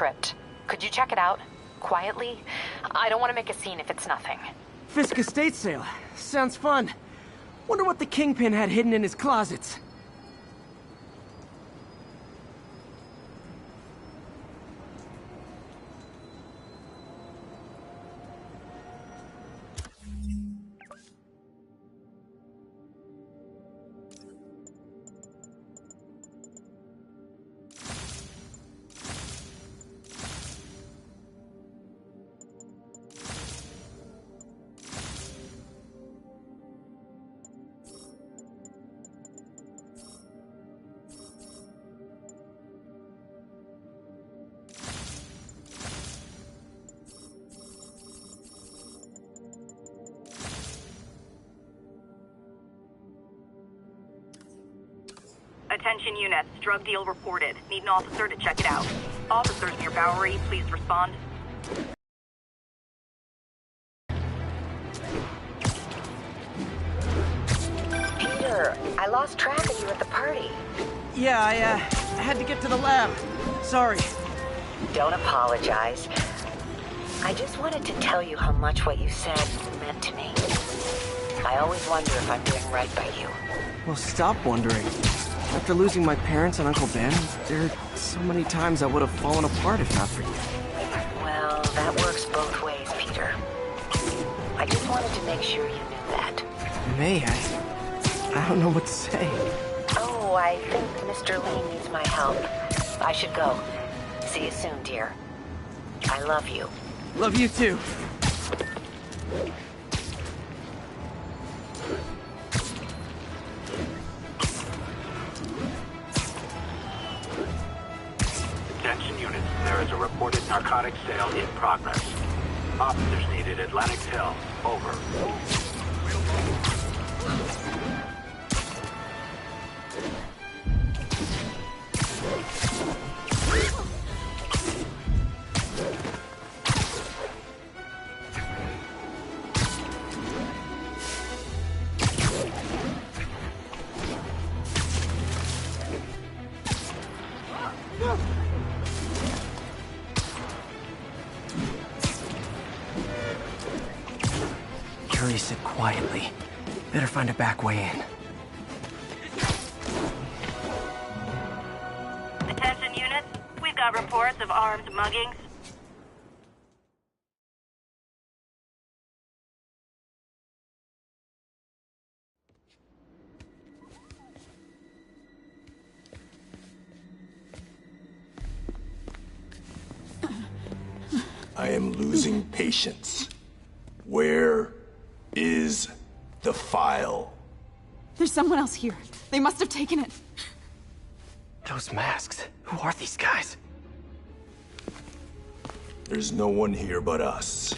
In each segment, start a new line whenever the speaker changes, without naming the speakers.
tripped. Could you check it out? Quietly? I don't want to make a scene if it's nothing.
Fisk estate sale. Sounds fun. Wonder what the Kingpin had hidden in his closets.
Attention units, drug deal reported. Need an officer to check it out. Officers near Bowery, please respond.
Peter, I lost track of you at the party.
Yeah, I had to get to the lab. Sorry.
Don't apologize. I just wanted to tell you how much what you said meant to me. I always wonder if I'm doing right by you.
Well, stop wondering. After losing my parents and Uncle Ben, there are so many times I would have fallen apart if not for you.
Well, that works both ways, Peter. I just wanted to make sure you knew that.
May, I don't know what to say.
Oh, I think Mr. Lee needs my help. I should go. See you soon, dear. I love you.
Love you too.
Attention units, there is a reported narcotics sale in progress. Officers needed at Atlantic Hill. Over.
Yuri said quietly. Better find a back way in.
Attention units, we've got reports of armed muggings.
I am losing patience. Where is the file?
There's someone else here. They must have taken it.
Those masks. Who are these guys?
There's no one here but us.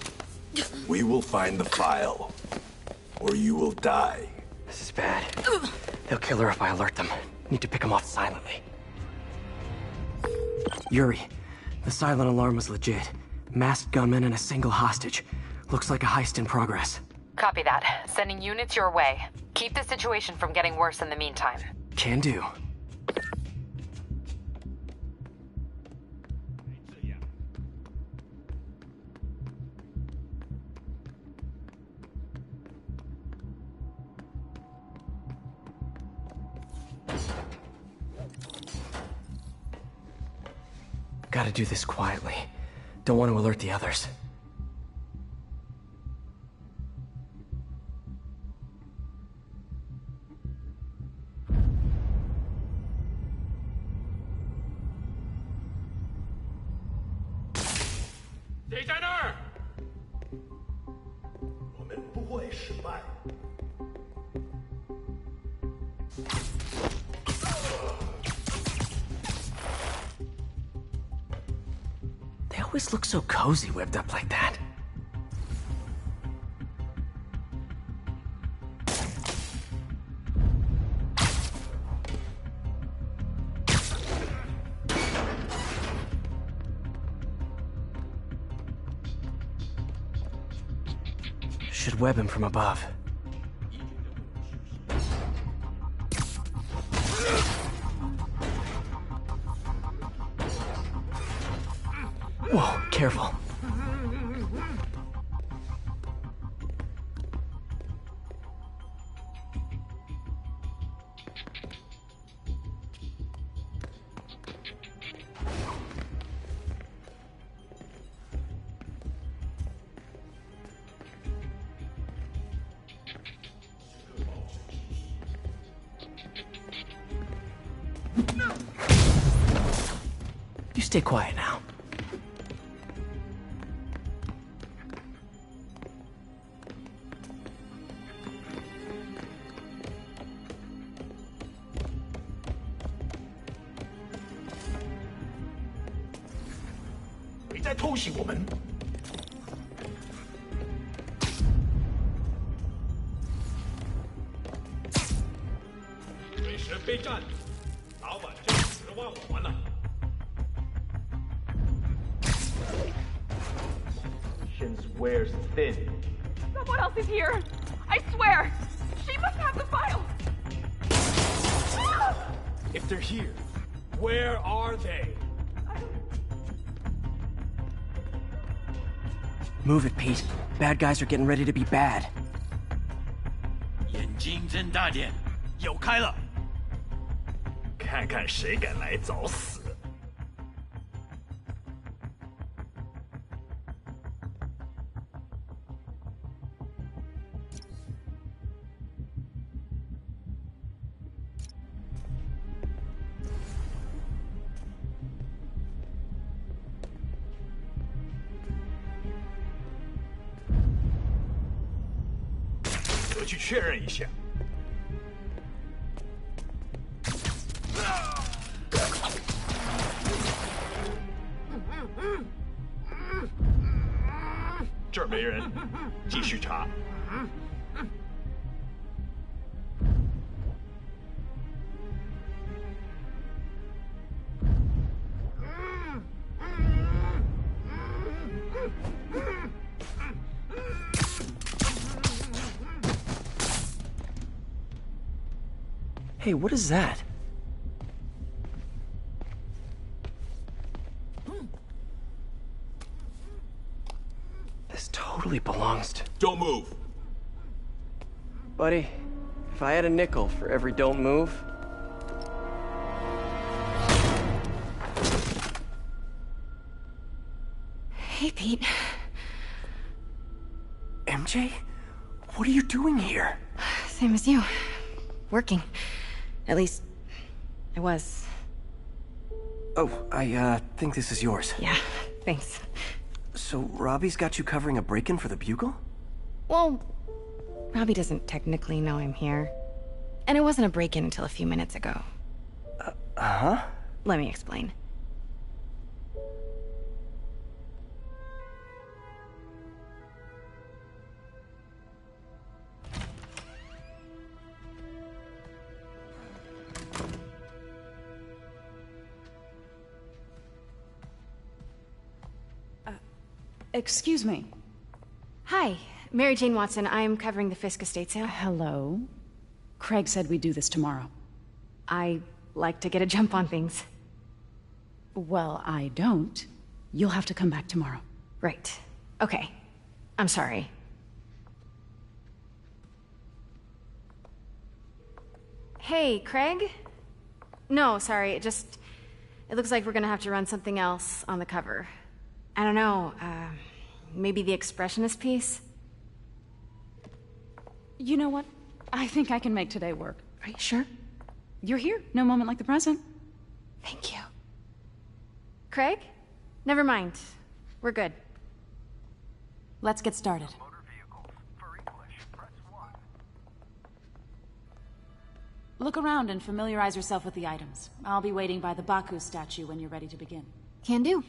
We will find the file, or you will die.
This is bad. They'll kill her if I alert them. Need to pick them off silently. Yuri, the silent alarm was legit. Masked gunmen and a single hostage. Looks like a heist in progress.
Copy that. Sending units your way. Keep the situation from getting worse in the meantime.
Can do. Gotta do this quietly. Don't want to alert the others. They always look so cozy whipped up like that. Should web him from above. Whoa, careful. You stay quiet now.
wears thin.
Someone else is here! I swear! She must have the files!
If they're here, where are they?
Move it, Pete. Bad guys are getting ready to be bad.
眼睛睁大点，有开了！
看看谁敢来找死！ 我去确认一下。这儿没人，继续查。
Hey, what is that? This totally belongs to...
Don't move.
Buddy, if I had a nickel for every don't move...
Hey, Pete.
MJ? What are you doing here?
Same as you. Working. At least, I was.
Oh, I think this is yours.
Yeah, thanks.
So, Robbie's got you covering a break-in for the Bugle?
Well, Robbie doesn't technically know I'm here. And it wasn't a break-in until a few minutes ago.
Uh-huh?
Let me explain.
Excuse me.
Hi, Mary Jane Watson. I'm covering the Fisk estate sale.
Hello. Craig said we'd do this tomorrow.
I like to get a jump on things.
Well, I don't. You'll have to come back tomorrow.
Right. Okay. I'm sorry. Hey, Craig? No, sorry, it looks like we're gonna have to run something else on the cover. I don't know, maybe the expressionist piece?
You know what? I think I can make today work.
Are you sure?
You're here. No moment like the present.
Thank you. Craig? Never mind. We're good.
Let's get started. Look around and familiarize yourself with the items. I'll be waiting by the Baku statue when you're ready to begin.
Can do.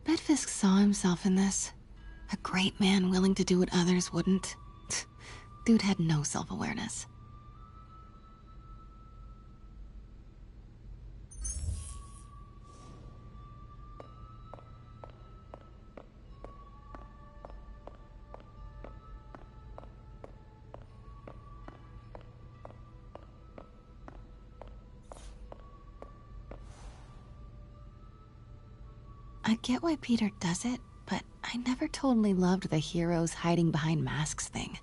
Bet Fisk saw himself in this. A great man willing to do what others wouldn't. Dude had no self-awareness.
I get why Peter does it, but I never totally loved the heroes hiding behind masks thing.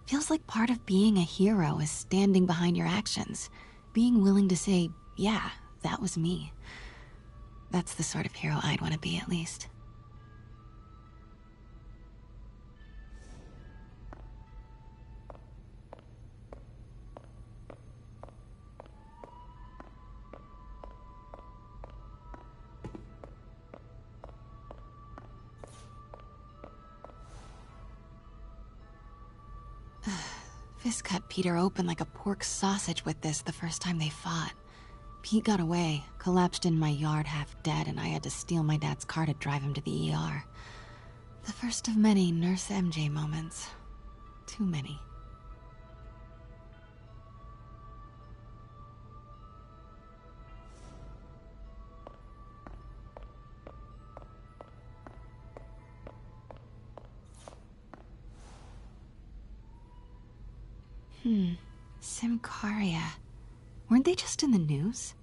Feels like part of being a hero is standing behind your actions. Being willing to say, yeah, that was me. That's the sort of hero I'd want to be, at least. Fisk cut Peter open like a pork sausage with this the first time they fought. Pete got away, collapsed in my yard half dead, and I had to steal my dad's car to drive him to the ER. The first of many Nurse MJ moments. Too many. Symkaria. Weren't they just in the news?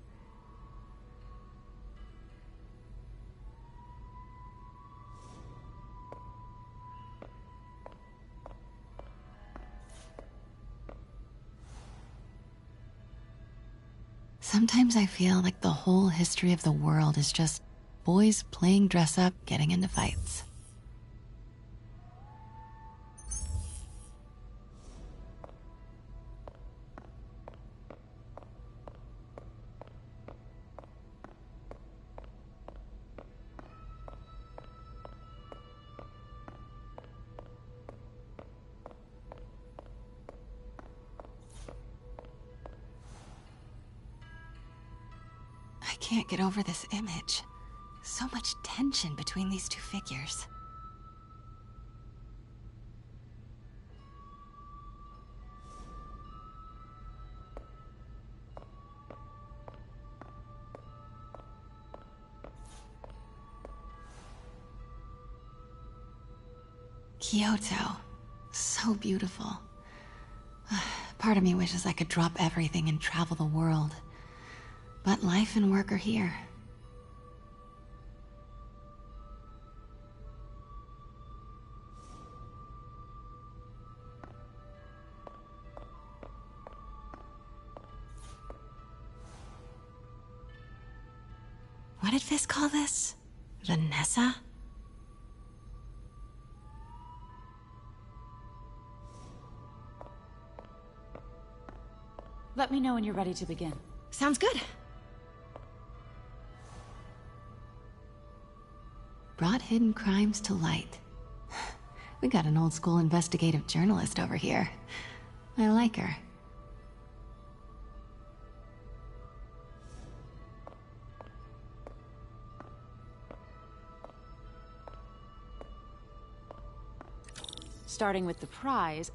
Sometimes I feel like the whole history of the world is just boys playing dress up, getting into fights. I can't get over this image. So much tension between these two figures. Kyoto. So beautiful. Part of me wishes I could drop everything and travel the world. But life and work are here. What did Fisk call this? Vanessa?
Let me know when you're ready to begin.
Sounds good.
Brought hidden crimes to light. We got an old school investigative journalist over here. I like her.
Starting with the prize,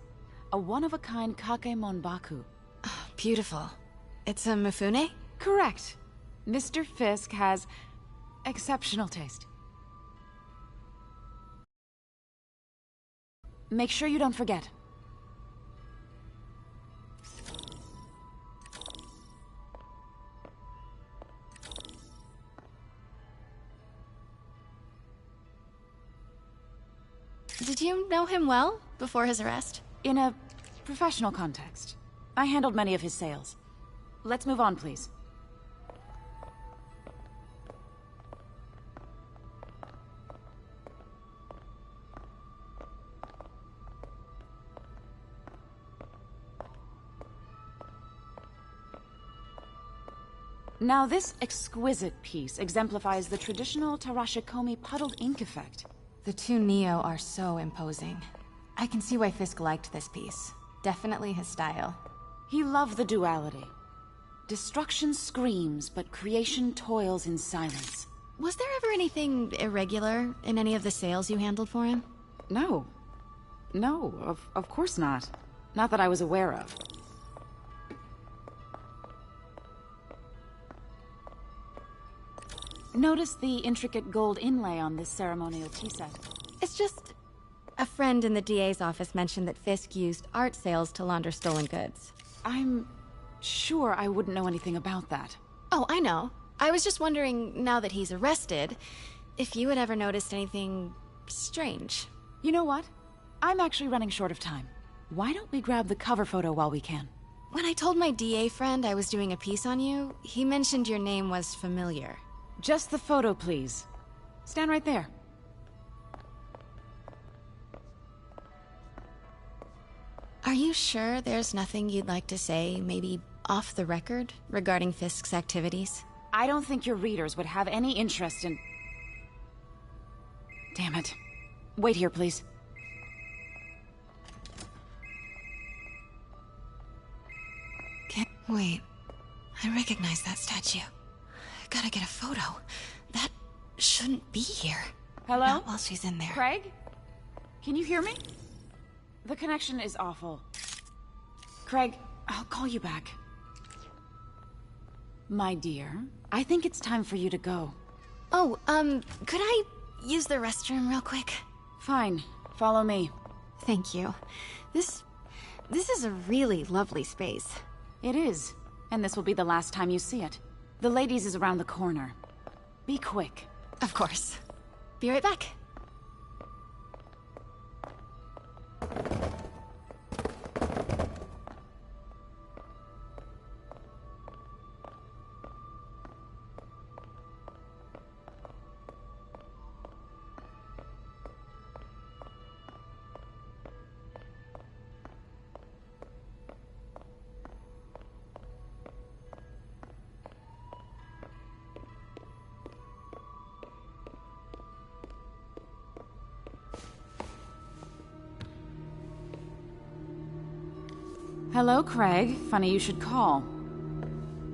a one-of-a-kind Kakemon Baku.
Oh, beautiful. It's a Mifune?
Correct. Mr. Fisk has exceptional taste. Make sure you don't forget.
Did you know him well before his arrest?
In a professional context. I handled many of his sales. Let's move on, please. Now, this exquisite piece exemplifies the traditional Tarashikomi puddled ink effect.
The two Neo are so imposing. I can see why Fisk liked this piece. Definitely his style.
He loved the duality. Destruction screams, but creation toils in silence.
Was there ever anything irregular in any of the sales you handled for him?
No. No, of course not. Not that I was aware of. Notice the intricate gold inlay on this ceremonial tea set.
It's just... a friend in the DA's office mentioned that Fisk used art sales to launder stolen goods.
I'm sure I wouldn't know anything about that.
Oh, I know. I was just wondering, now that he's arrested, if you had ever noticed anything strange.
You know what? I'm actually running short of time. Why don't we grab the cover photo while we can?
When I told my DA friend I was doing a piece on you, he mentioned your name was familiar.
Just the photo, please. Stand right there.
Are you sure there's nothing you'd like to say, maybe off the record, regarding Fisk's activities?
I don't think your readers would have any interest in... Damn it. Wait here, please.
Wait. I recognize that statue. Gotta get a photo. That shouldn't be here.
Hello?
Not while she's in there.
Craig? Can you hear me? The connection is awful. Craig, I'll call you back. My dear, I think it's time for you to go.
Oh, could I use the restroom real quick?
Fine. Follow me.
Thank you. This is a really lovely space.
It is. And this will be the last time you see it. The ladies is around the corner. Be quick.
Of course. Be right back.
Hello, Craig. Funny you should call.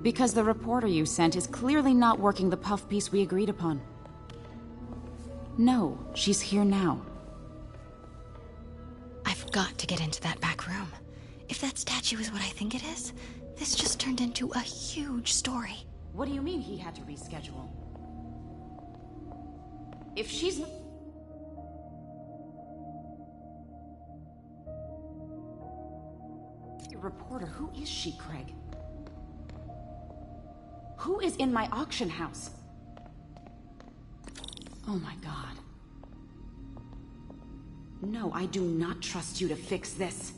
Because the reporter you sent is clearly not working the puff piece we agreed upon. No, she's here now.
I've got to get into that back room. If that statue is what I think it is, this just turned into a huge story.
What do you mean he had to reschedule? If she's... Reporter, who is she, Craig? Who is in my auction house? Oh my god. No, I do not trust you to fix this.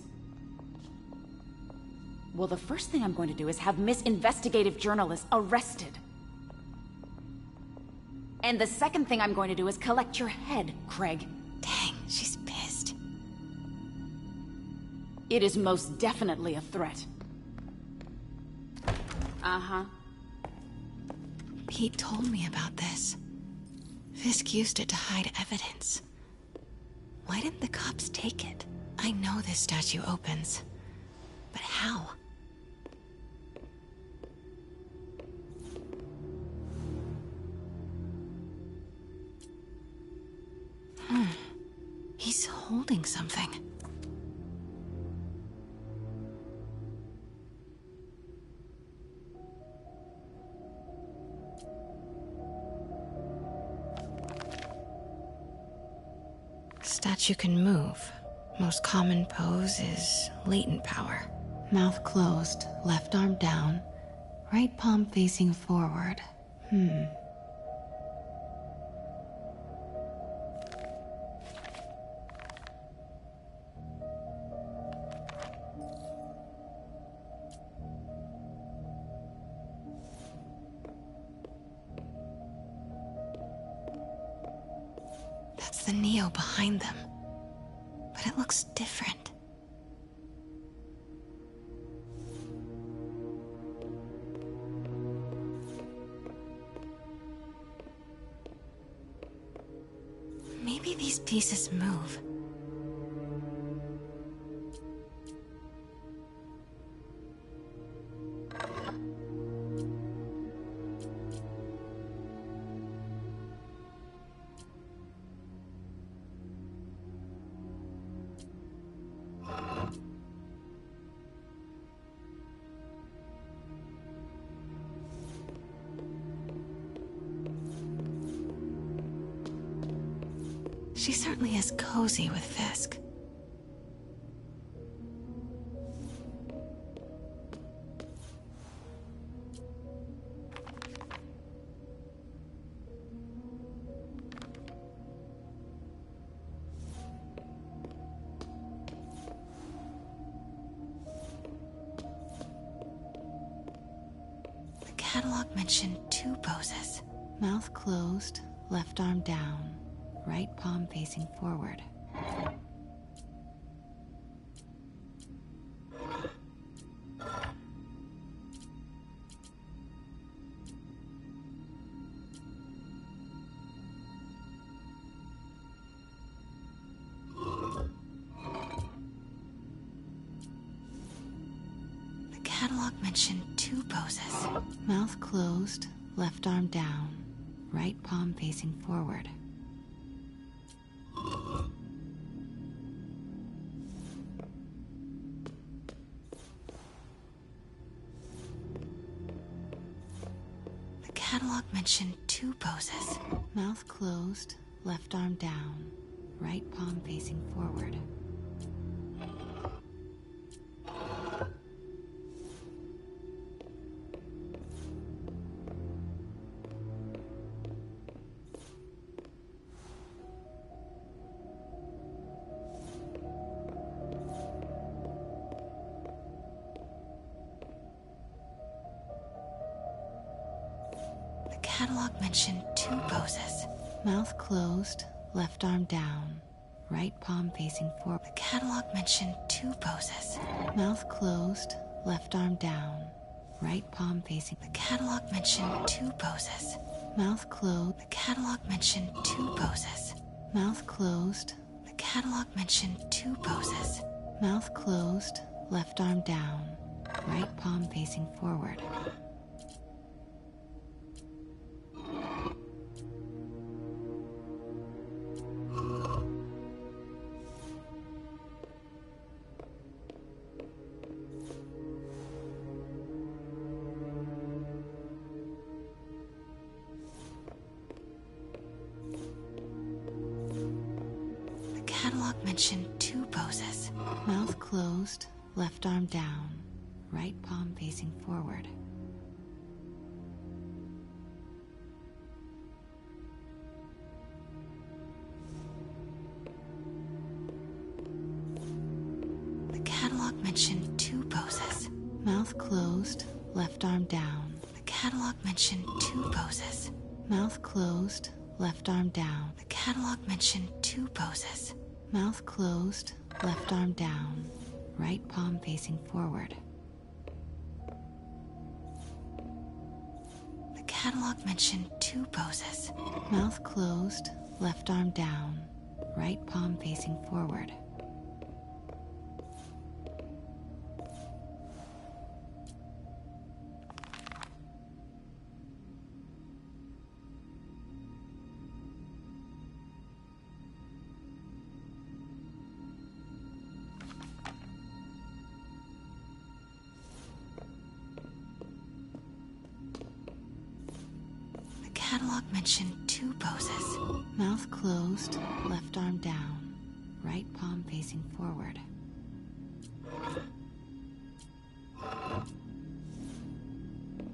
Well, the first thing I'm going to do is have Miss Investigative Journalist arrested. And the second thing I'm going to do is collect your head, Craig.
Dang, she's pissed.
It is most definitely a threat. Uh-huh.
Pete told me about this. Fisk used it to hide evidence. Why didn't the cops take it? I know this statue opens. But how? He's holding something. Statue can move. Most common pose is latent power. Mouth closed, left arm down, right palm facing forward. That's the Neo behind them. But it looks different. Maybe these pieces move. She certainly is cozy with Fisk. catalog mentioned 2 poses. Mouth closed, left arm down, right palm facing forward. Catalog mentioned 2 poses. Mouth closed, left arm down, right palm facing forward. The catalog mentioned 2 poses. Mouth closed, left arm down, right palm facing forward. Catalog mentioned 2 poses. Mouth closed, left arm down, right palm facing forward. The catalog mentioned 2 poses. Mouth closed, left arm down, right palm facing. The catalog mentioned 2 poses. Mouth closed. The catalog mentioned 2 poses. Mouth closed. The catalog mentioned 2 poses. Mouth closed, left arm down, right palm facing forward. Catalog mentioned 2 poses. Mouth closed, left arm down, right palm facing forward. The catalog mentioned 2 poses. Mouth closed, left arm down. The catalog mentioned 2 poses. Mouth closed, left arm down. The catalog mentioned 2 poses. Mouth closed, left arm down, right palm facing forward. The catalog mentioned 2 poses. Mouth closed, left arm down, right palm facing forward. Catalog mentioned 2 poses. Mouth closed, left arm down, right palm facing forward.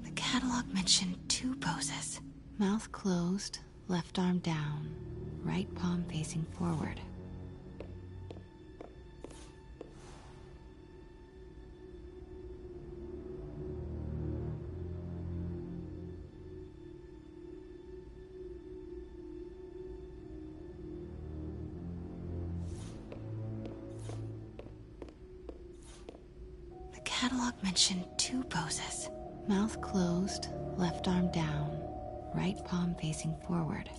The catalog mentioned 2 poses. Mouth closed, left arm down, right palm facing forward. Catalog mentioned 2 poses. Mouth closed, left arm down, right palm facing forward.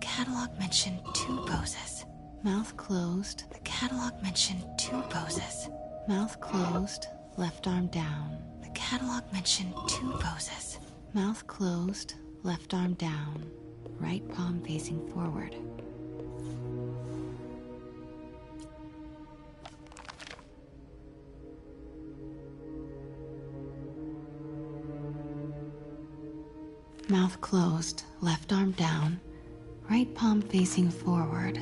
Catalog mentioned 2 poses. Mouth closed. The catalog mentioned 2 poses. Mouth closed, left arm down. The catalog mentioned 2 poses. Mouth closed, left arm down, right palm facing forward. Mouth closed, left arm down, right palm facing forward.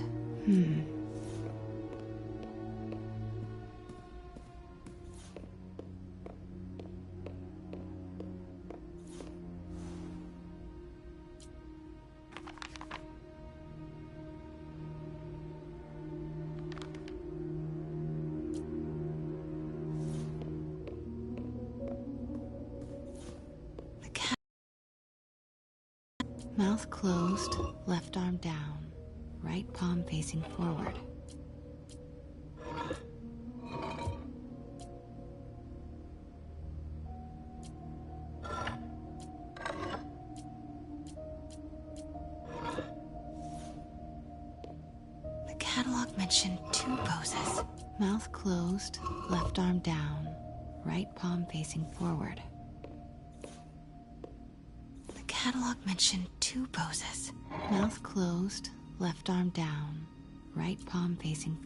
Mouth closed, left arm down, right palm facing forward. The catalog mentioned 2 poses. Mouth closed, left arm down, right palm facing forward. The catalog mentioned 2 poses. Mouth closed, left arm down, right palm facing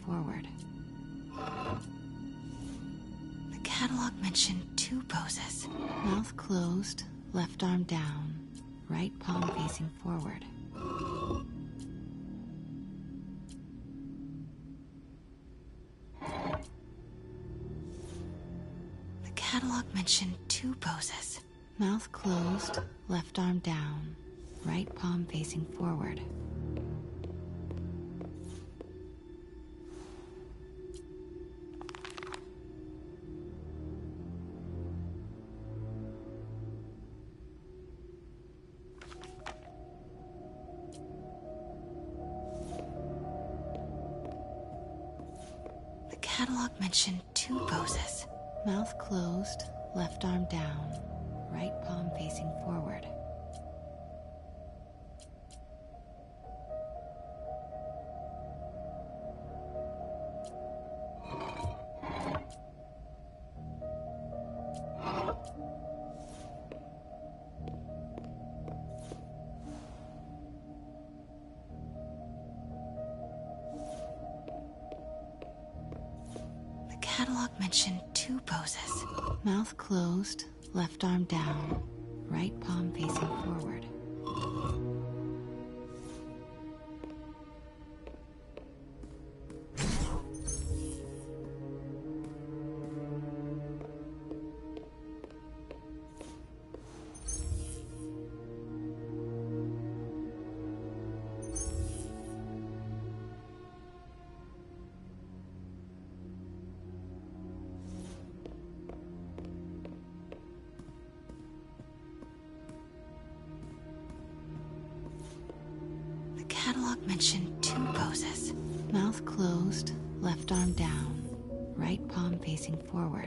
forward. The catalog mentioned 2 poses. Mouth closed, left arm down, right palm facing forward. The catalog mentioned 2 poses. Mouth closed, left arm down, right palm facing forward. The catalog mentioned 2 poses. Mouth closed, left arm down, right palm facing forward. The catalog mentioned 2 poses. Mouth closed, left arm down, right palm facing forward. The catalog mentioned 2 poses. Mouth closed, left arm down, right palm facing forward.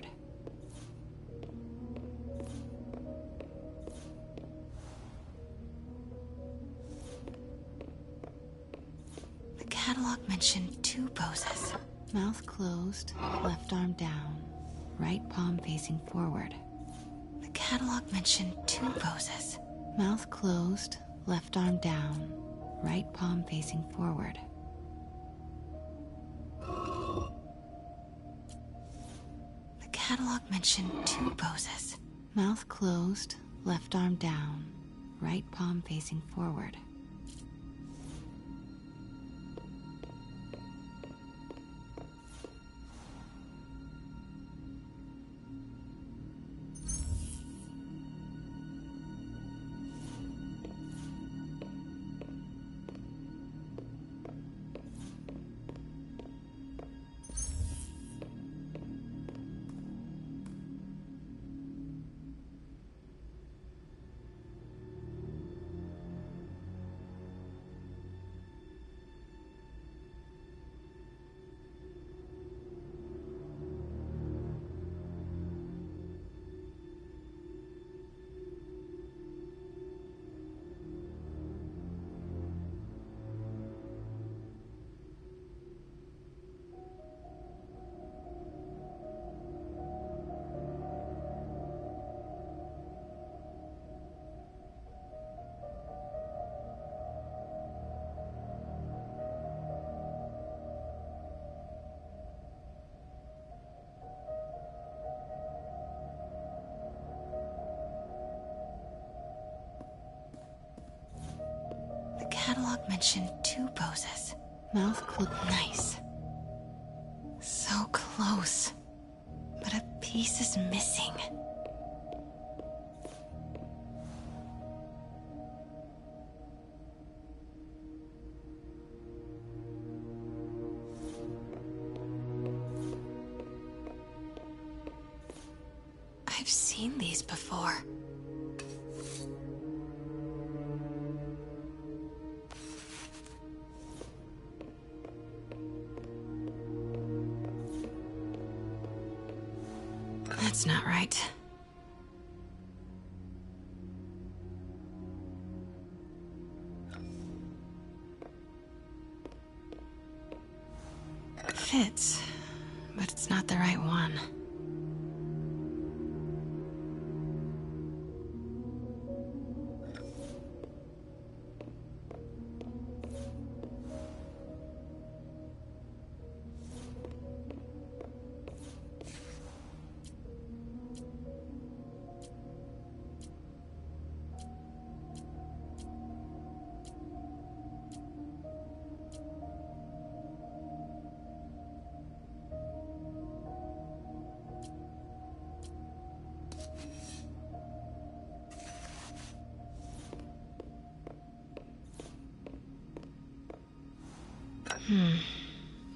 The catalog mentioned 2 poses. Mouth closed, left arm down, right palm facing forward. The catalog mentioned 2 poses. Mouth closed, left arm down, right palm facing forward. The catalog mentioned 2 poses. Mouth closed, left arm down, right palm facing forward. The catalog mentioned 2 poses. Mouth closed, left arm down, right palm facing forward. The catalog mentioned 2 poses. Mouth closed. Nice. So close. But a piece is missing. seen these before. That's not right. Fits, but it's not the right one.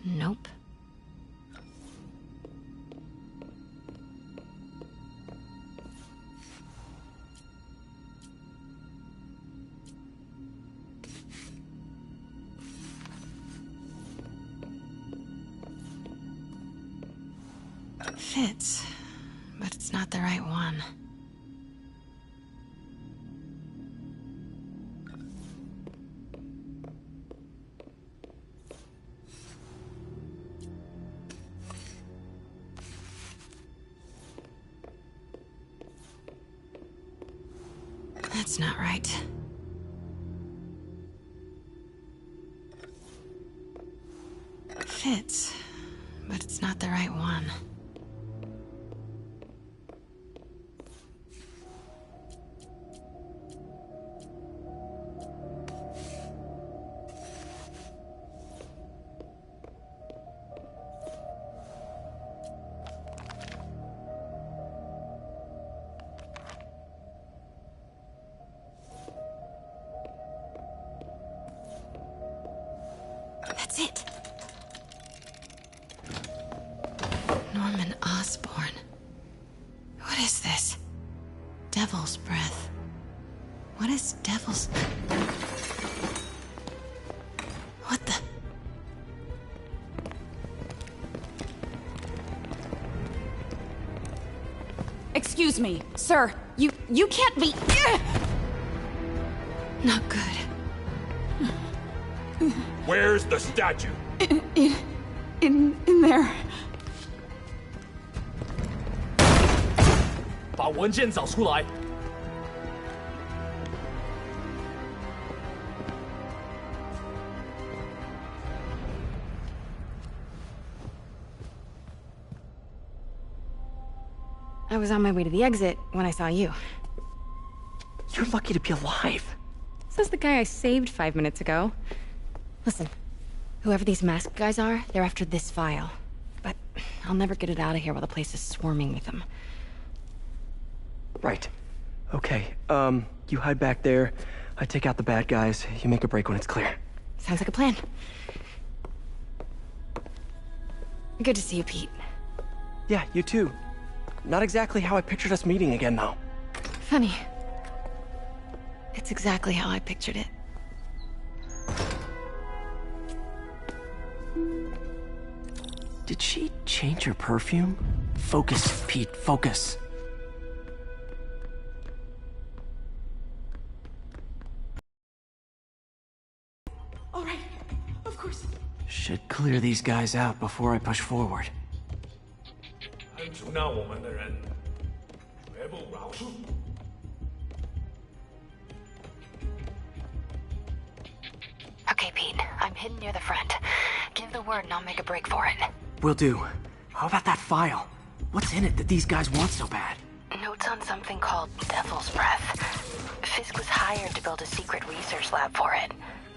Nope. Fits, but it's not the right one. That's not right. Fits, but it's not the right one. That's it. Norman Osborn. What is this? Devil's breath. What is devil's... What the...
Excuse me, sir. You can't be...
Not good.
Where's the statue?
In there.
把文件找出来。
I was on my way to the exit when I saw you.
You're lucky to be alive.
Says the guy I saved 5 minutes ago. Listen, whoever these masked guys are, they're after this file. But I'll never get it out of here while the place is swarming with them.
Right. Okay, you hide back there. I take out the bad guys. You make a break when it's clear.
Sounds like a plan. Good to see you, Pete.
Yeah, you too. Not exactly how I pictured us meeting again, though.
Funny. It's exactly how I pictured it.
Did she change her perfume? Focus, Pete, focus.
All right, of course.
Should clear these guys out before I push forward.
阻挠我们的人，绝不饶恕。
Okay, Pete. I'm hidden near the front. Give the word and I'll make a break for it.
Will do. How about that file? What's in it that these guys want so bad?
Notes on something called Devil's Breath. Fisk was hired to build a secret research lab for it.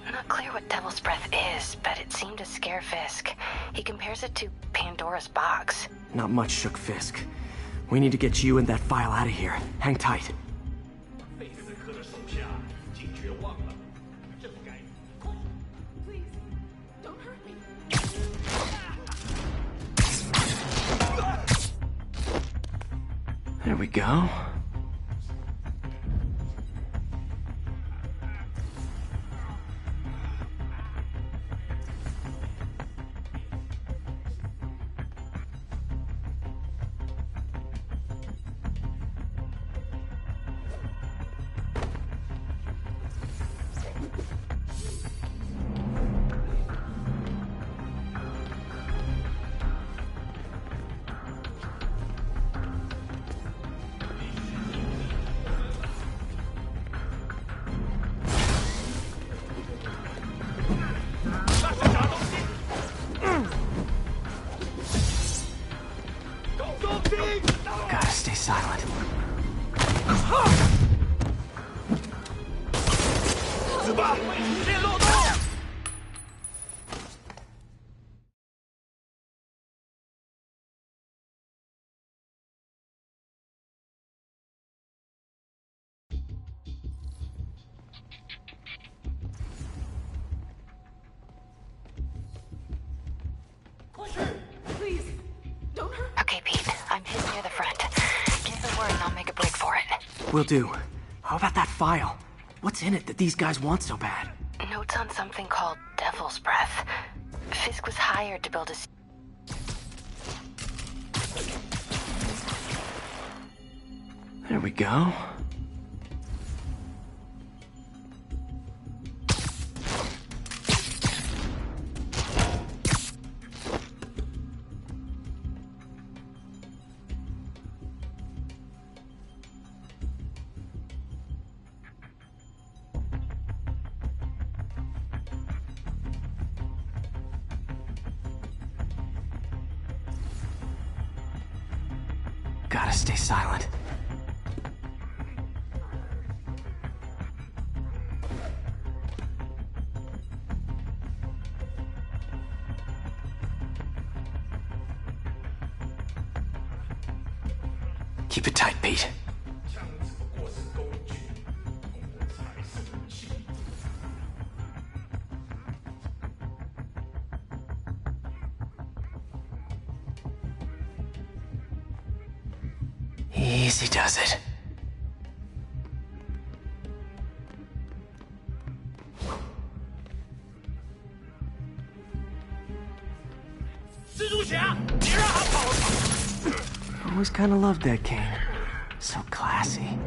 Not clear what Devil's Breath is, but it seemed to scare Fisk. He compares it to Pandora's box.
Not much shook Fisk. We need to get you and that file out of here. Hang tight.
贝斯克的手下已经绝望了，这该。
Please, don't hurt me.
There There we go. Gotta stay silent.
Please, don't hurt.
Okay, Pete. I'm hidden near the front. Give the word and I'll make a break for it.
Will do. How about that file? What's in it that these guys want so bad?
Notes on something called Devil's Breath. Fisk was hired to build a...
There we go. Gotta stay silent. Keep it tight, Pete. Easy does it. Always kind of loved that Kane. So classy.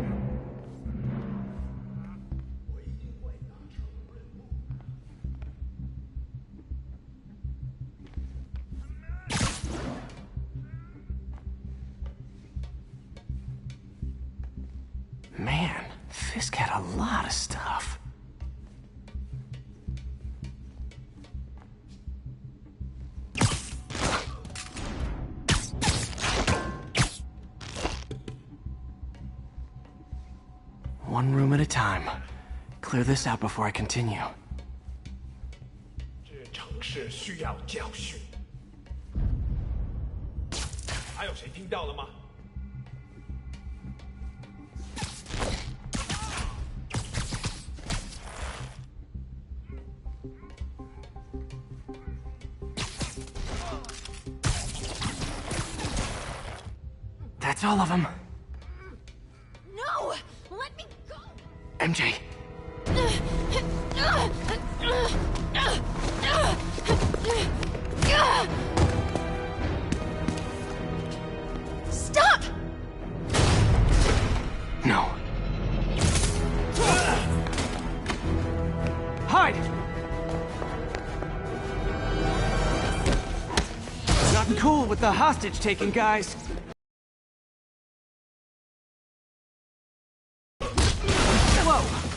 Man, Fisk had a lot of stuff. One room at a time. Clear this out before I continue.
这城市需要教训。还有谁听到了吗？
That's all of them.
No! Let me go!
MJ.
Stop!
No. Hide! Not cool with the hostage-taking, guys.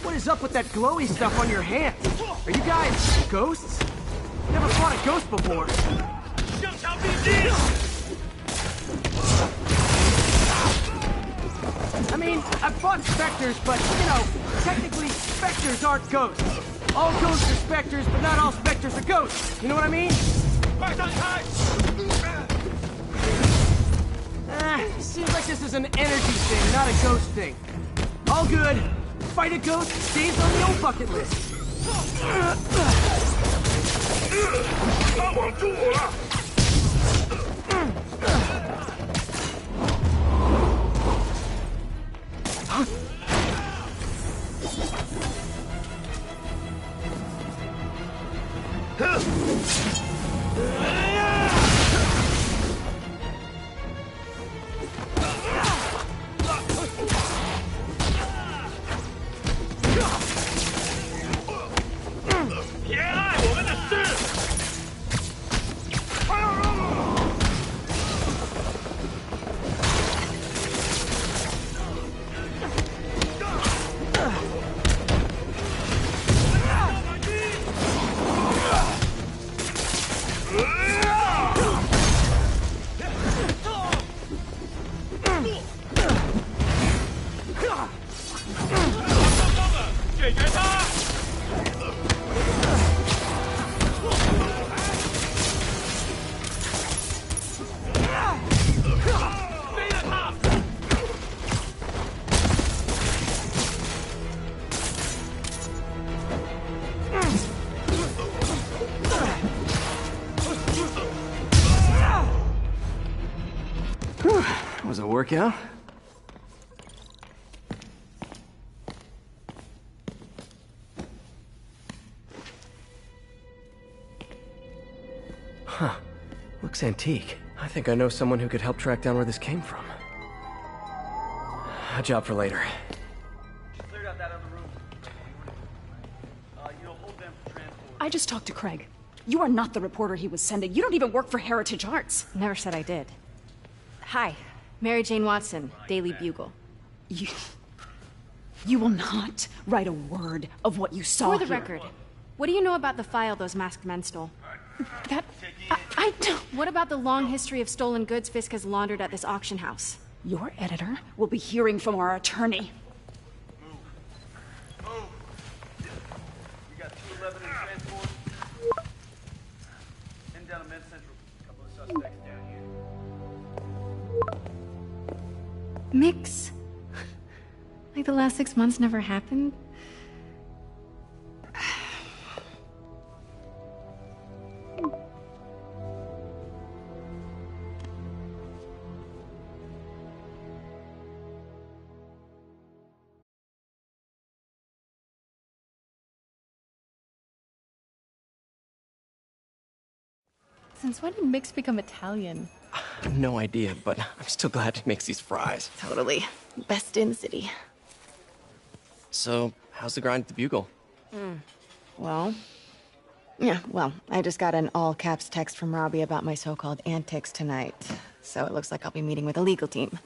What is up with that glowy stuff on your hand? Are you guys ghosts? Never fought a ghost before. I mean, I've fought specters, but, you know, technically specters aren't ghosts. All ghosts are specters, but not all specters are ghosts. You know what I mean? Seems like this is an energy thing, not a ghost thing. All good. Fight a ghost stays on the old bucket list.
他网住我了！
Was it a workout? Huh. Looks antique. I think I know someone who could help track down where this came from. A job for later.
I just talked to Craig. You are not the reporter he was sending. You don't even work for Heritage Arts.
Never said I did. Hi, Mary Jane Watson, Daily Bugle.
You will not write a word of what you saw
For the
here.
record, what do you know about the file those masked men stole?
I don't...
What about the long history of stolen goods Fisk has laundered at this auction house?
Your editor will be hearing from our attorney.
We got 211 in transport. Heading down to Med Central. A couple of suspects down here.
Mix. Like the last 6 months never happened? Since when did Mix become Italian?
No idea, but I'm still glad he makes these fries.
Totally. Best in the city.
So, how's the grind at the Bugle?
Well, I just got an all-caps text from Robbie about my so-called antics tonight. So it looks like I'll be meeting with the legal team.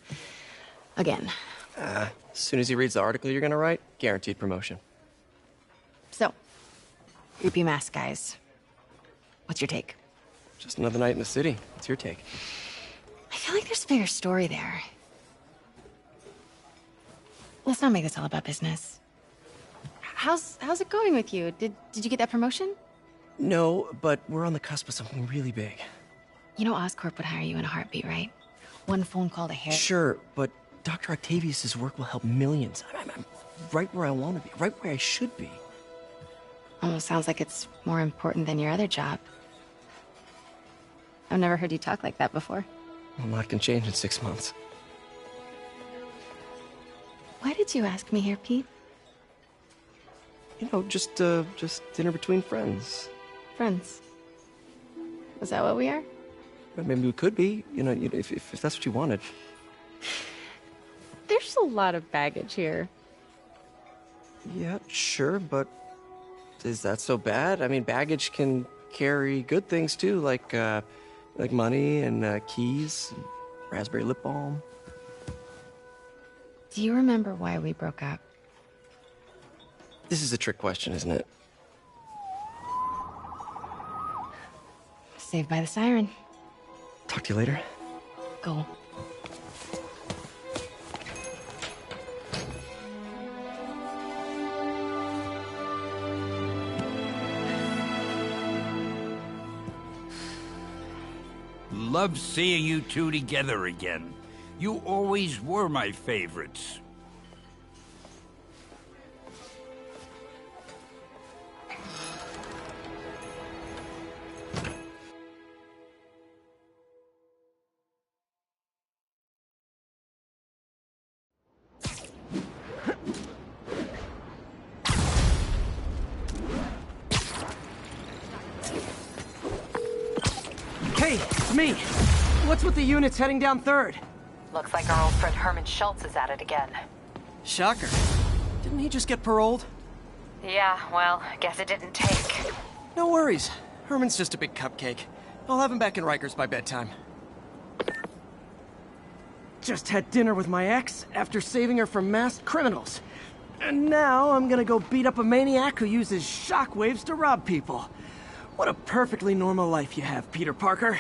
Again.
As soon as he reads the article you're gonna write, guaranteed promotion.
So, creepy mask guys. What's your take?
Just another night in the city. What's your take?
I feel like there's a bigger story there. Let's not make this all about business. How's it going with you? Did you get that promotion?
No, but we're on the cusp of something really big.
You know Oscorp would hire you in a heartbeat, right? One phone call to Harry.
Sure, but Dr. Octavius's work will help millions. I'm right where I want to be, right where I should be.
Almost sounds like it's more important than your other job. I've never heard you talk like that before.
A lot can change in 6 months.
Why did you ask me here, Pete?
You know, just dinner between friends.
Friends. Is that what we are?
But maybe we could be, you know, if that's what you wanted.
There's a lot of baggage here.
Yeah, sure, but is that so bad? I mean, baggage can carry good things too, like money and keys, and raspberry lip balm.
Do you remember why we broke up?
This is a trick question, isn't it?
Saved by the siren.
Talk to you later.
Go.
Love seeing you two together again. You always were my favorites.
Hey, it's me. What's with the units heading down 3rd?
Looks like our old friend Herman Schultz is at it again.
Shocker. Didn't he just get paroled?
Yeah, well, guess it didn't take.
No worries. Herman's just a big cupcake. I'll have him back in Rikers by bedtime. Just had dinner with my ex after saving her from masked criminals. And now I'm gonna go beat up a maniac who uses shockwaves to rob people. What a perfectly normal life you have, Peter Parker.